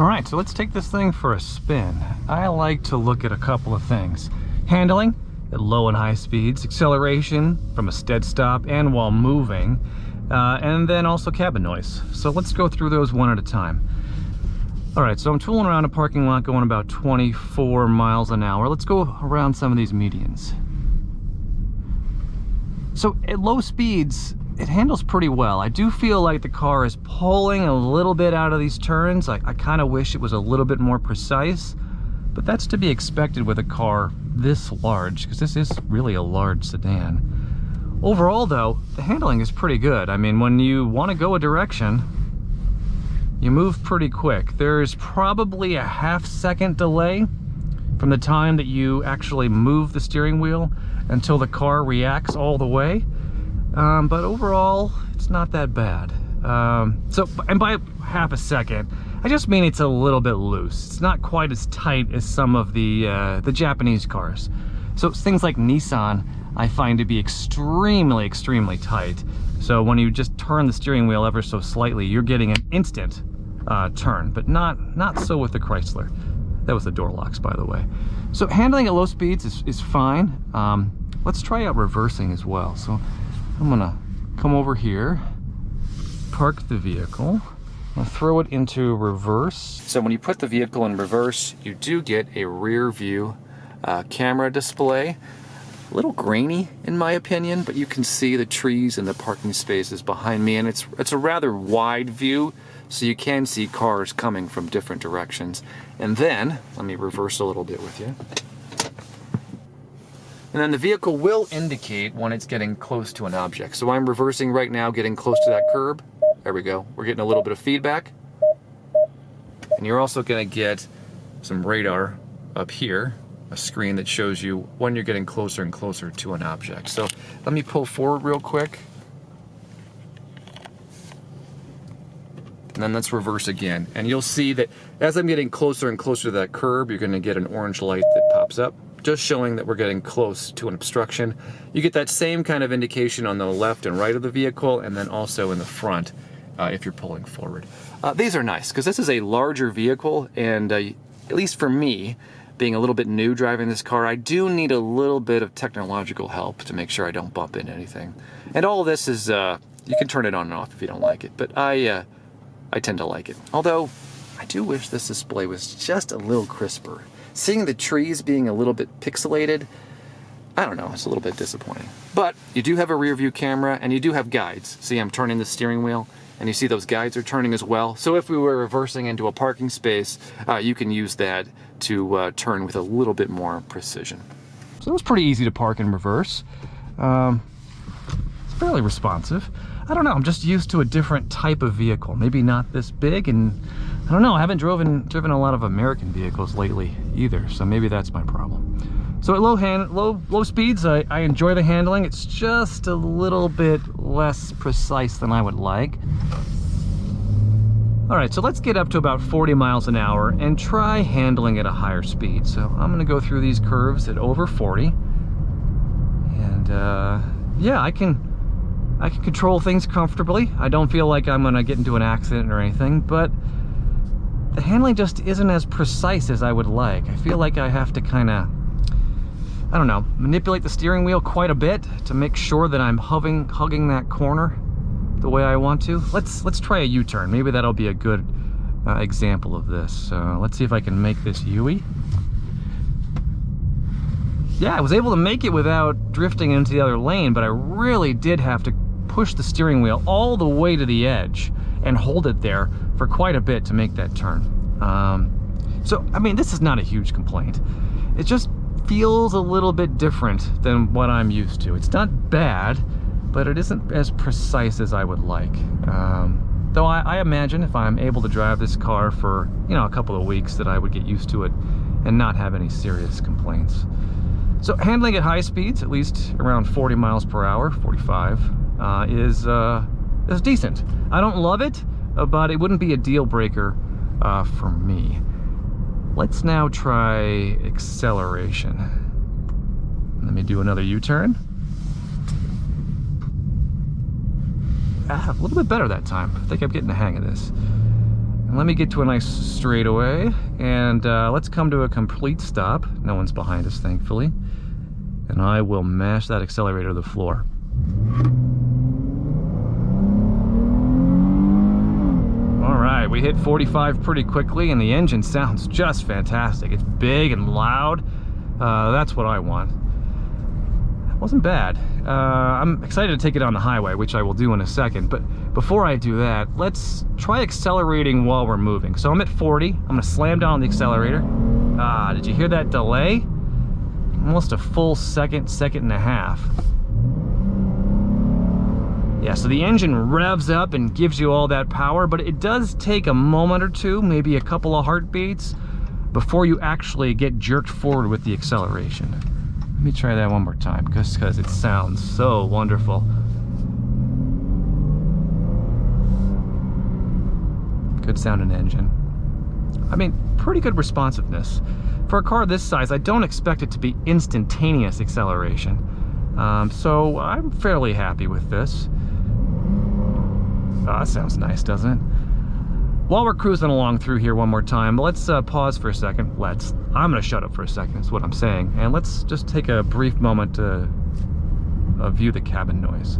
All right, so let's take this thing for a spin. I like to look at a couple of things. Handling at low and high speeds, acceleration from a stead stop and while moving, and then also cabin noise. So let's go through those one at a time. All right, so I'm tooling around a parking lot going about 24 miles an hour. Let's go around some of these medians. So at low speeds, it handles pretty well. I do feel like the car is pulling a little bit out of these turns. I kind of wish it was a little bit more precise, but that's to be expected with a car this large, because this is really a large sedan. Overall though, the handling is pretty good. I mean, when you want to go a direction, you move pretty quick. There's probably a half-second delay from the time that you actually move the steering wheel until the car reacts all the way. But overall, it's not that bad. And by half a second, I just mean it's a little bit loose. It's not quite as tight as some of the Japanese cars. So things like Nissan, I find to be extremely, extremely tight. So when you just turn the steering wheel ever so slightly, you're getting an instant turn, but not so with the Chrysler. That was the door locks, by the way. So handling at low speeds is fine. Let's try out reversing as well. So I'm gonna come over here, park the vehicle, I'll throw it into reverse. So when you put the vehicle in reverse, you do get a rear view camera display. A little grainy in my opinion, but you can see the trees and the parking spaces behind me, and it's a rather wide view, so you can see cars coming from different directions. And then, let me reverse a little bit with you. And then the vehicle will indicate when it's getting close to an object. So I'm reversing right now, getting close to that curb. There we go. We're getting a little bit of feedback. And you're also going to get some radar up here, a screen that shows you when you're getting closer and closer to an object. So let me pull forward real quick. And then let's reverse again. And you'll see that as I'm getting closer and closer to that curb, you're going to get an orange light that pops up, just showing that we're getting close to an obstruction. You get that same kind of indication on the left and right of the vehicle, and then also in the front if you're pulling forward. These are nice because this is a larger vehicle, and at least for me, being a little bit new driving this car, I do need a little bit of technological help to make sure I don't bump into anything. And all of this is, you can turn it on and off if you don't like it, but I tend to like it. Although, I do wish this display was just a little crisper. Seeing the trees being a little bit pixelated, I don't know, it's a little bit disappointing. But you do have a rear view camera, and you do have guides. See, I'm turning the steering wheel, and you see those guides are turning as well. So if we were reversing into a parking space, you can use that to turn with a little bit more precision. So it was pretty easy to park in reverse. It's fairly responsive. I don't know, I'm just used to a different type of vehicle. Maybe not this big, and I don't know, I haven't driven a lot of American vehicles lately either, so maybe that's my problem. So at low speeds, I enjoy the handling. It's just a little bit less precise than I would like. All right, so let's get up to about 40 miles an hour and try handling at a higher speed. So I'm gonna go through these curves at over 40. And yeah, I can control things comfortably. I don't feel like I'm gonna get into an accident or anything, but the handling just isn't as precise as I would like. I feel like I have to kind of, I don't know, manipulate the steering wheel quite a bit to make sure that I'm hugging that corner the way I want to. Let's try a U-turn. Maybe that'll be a good example of this. So let's see if I can make this U-ey. Yeah, I was able to make it without drifting into the other lane, but I really did have to push the steering wheel all the way to the edge and hold it there for quite a bit to make that turn. So, I mean, this is not a huge complaint. It just feels a little bit different than what I'm used to. It's not bad, but it isn't as precise as I would like. Though I imagine if I'm able to drive this car for, you know, a couple of weeks, that I would get used to it and not have any serious complaints. So handling at high speeds, at least around 40 miles per hour, 45, is decent. I don't love it, but it wouldn't be a deal breaker for me. Let's now try acceleration. Let me do another U-turn. A little bit better that time. I think I'm getting the hang of this. Let me get to a nice straightaway, and let's come to a complete stop. No one's behind us, thankfully. And I will mash that accelerator to the floor. All right, we hit 45 pretty quickly, and the engine sounds just fantastic. It's big and loud. That's what I want. Wasn't bad. I'm excited to take it on the highway, which I will do in a second. But before I do that, let's try accelerating while we're moving. So I'm at 40. I'm gonna slam down on the accelerator. Ah, did you hear that delay? Almost a full second and a half. Yeah, so the engine revs up and gives you all that power, but it does take a moment or two, maybe a couple of heartbeats, before you actually get jerked forward with the acceleration. Let me try that one more time, just because it sounds so wonderful. Good sounding engine. I mean, pretty good responsiveness. For a car this size, I don't expect it to be instantaneous acceleration. So I'm fairly happy with this. Oh, that sounds nice, doesn't it? While we're cruising along through here one more time, let's pause for a second. I'm gonna shut up for a second, is what I'm saying. And let's just take a brief moment to view the cabin noise.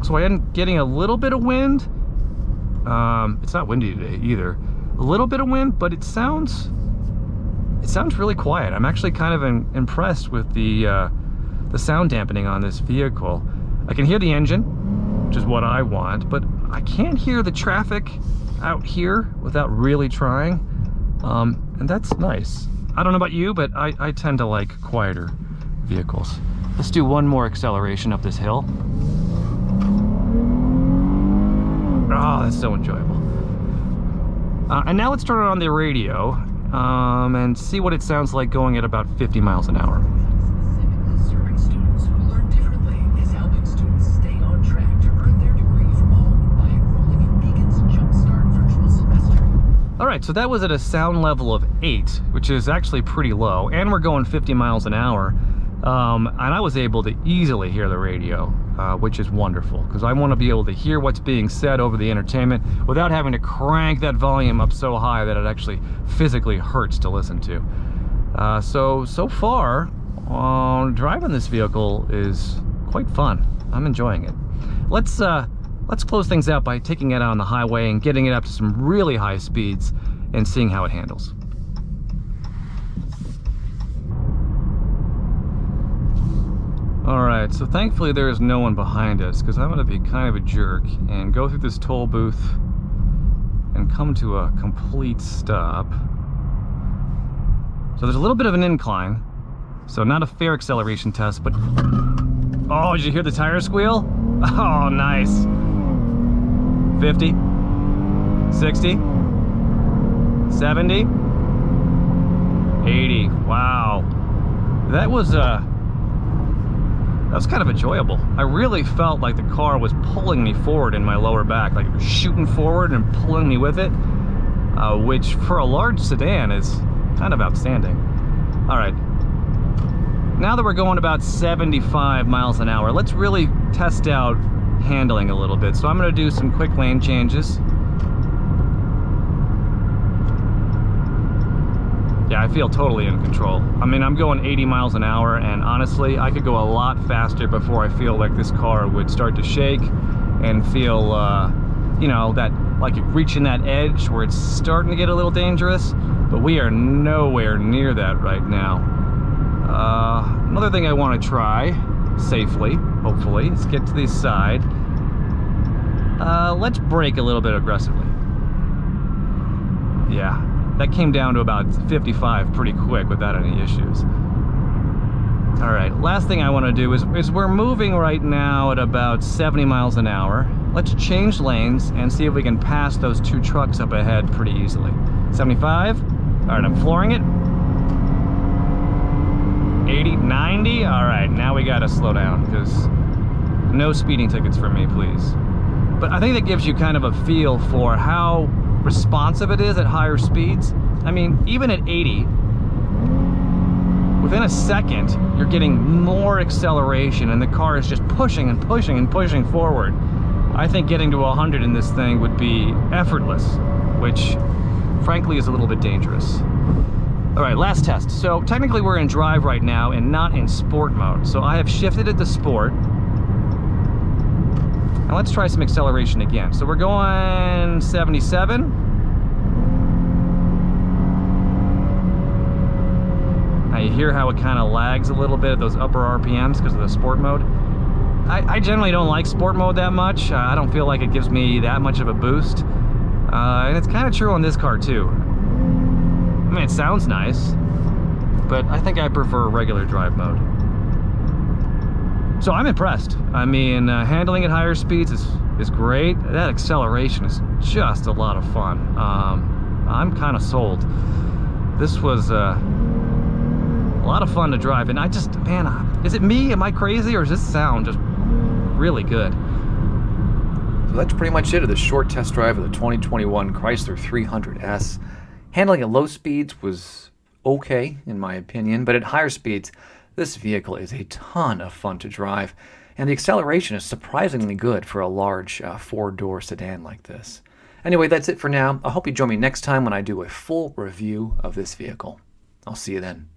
So I am getting a little bit of wind. It's not windy today either. A little bit of wind, but it sounds really quiet. I'm actually kind of impressed with the sound dampening on this vehicle. I can hear the engine, which is what I want, but I can't hear the traffic out here without really trying. And that's nice. I don't know about you, but I tend to like quieter vehicles. Let's do one more acceleration up this hill. Oh, that's so enjoyable. And now let's turn it on the radio and see what it sounds like going at about 50 miles an hour. Serving students who learn differently is helping students stay on track to earn their degree from home by enrolling in Beacon's Jumpstart virtual semester. All right, so that was at a sound level of 8, which is actually pretty low, and we're going 50 miles an hour. And I was able to easily hear the radio, which is wonderful, because I want to be able to hear what's being said over the entertainment without having to crank that volume up so high that it actually physically hurts to listen to. So far, driving this vehicle is quite fun. I'm enjoying it. Let's close things out by taking it out on the highway and getting it up to some really high speeds and seeing how it handles. Alright, so thankfully there is no one behind us, because I'm going to be kind of a jerk and go through this toll booth and come to a complete stop. So there's a little bit of an incline, so not a fair acceleration test, but... Oh, did you hear the tire squeal? Oh, nice. 50, 60, 70, 80. Wow. That was kind of enjoyable. I really felt like the car was pulling me forward in my lower back, like it was shooting forward and pulling me with it, which for a large sedan is kind of outstanding. All right, now that we're going about 75 miles an hour, let's really test out handling a little bit. So I'm going to do some quick lane changes. Yeah, I feel totally in control. I mean, I'm going 80 miles an hour, and honestly, I could go a lot faster before I feel like this car would start to shake and feel, you know, that like reaching that edge where it's starting to get a little dangerous, but we are nowhere near that right now. Another thing I want to try safely, hopefully, is get to this side. Let's brake a little bit aggressively. Yeah. That came down to about 55 pretty quick without any issues. All right, last thing I want to do is we're moving right now at about 70 miles an hour. Let's change lanes and see if we can pass those two trucks up ahead pretty easily. 75. All right, I'm flooring it. 80, 90. All right, now we got to slow down, because no speeding tickets for me, please. But I think that gives you kind of a feel for how responsive it is at higher speeds. I mean, even at 80, within a second, you're getting more acceleration and the car is just pushing and pushing and pushing forward. I think getting to 100 in this thing would be effortless, which frankly is a little bit dangerous. All right, last test. So technically we're in drive right now and not in sport mode. So I have shifted it to sport. Now let's try some acceleration again. So we're going 77. Now you hear how it kind of lags a little bit at those upper RPMs because of the sport mode. I generally don't like sport mode that much. I don't feel like it gives me that much of a boost. And it's kind of true on this car too. I mean, it sounds nice, but I think I prefer regular drive mode. So I'm impressed. I mean, handling at higher speeds is great. That acceleration is just a lot of fun. I'm kind of sold. This was a lot of fun to drive, and I just, man, is it me? Am I crazy, or does this sound just really good? So that's pretty much it of the short test drive of the 2021 Chrysler 300S. Handling at low speeds was okay, in my opinion, but at higher speeds, this vehicle is a ton of fun to drive, and the acceleration is surprisingly good for a large four-door sedan like this. Anyway, that's it for now. I hope you join me next time when I do a full review of this vehicle. I'll see you then.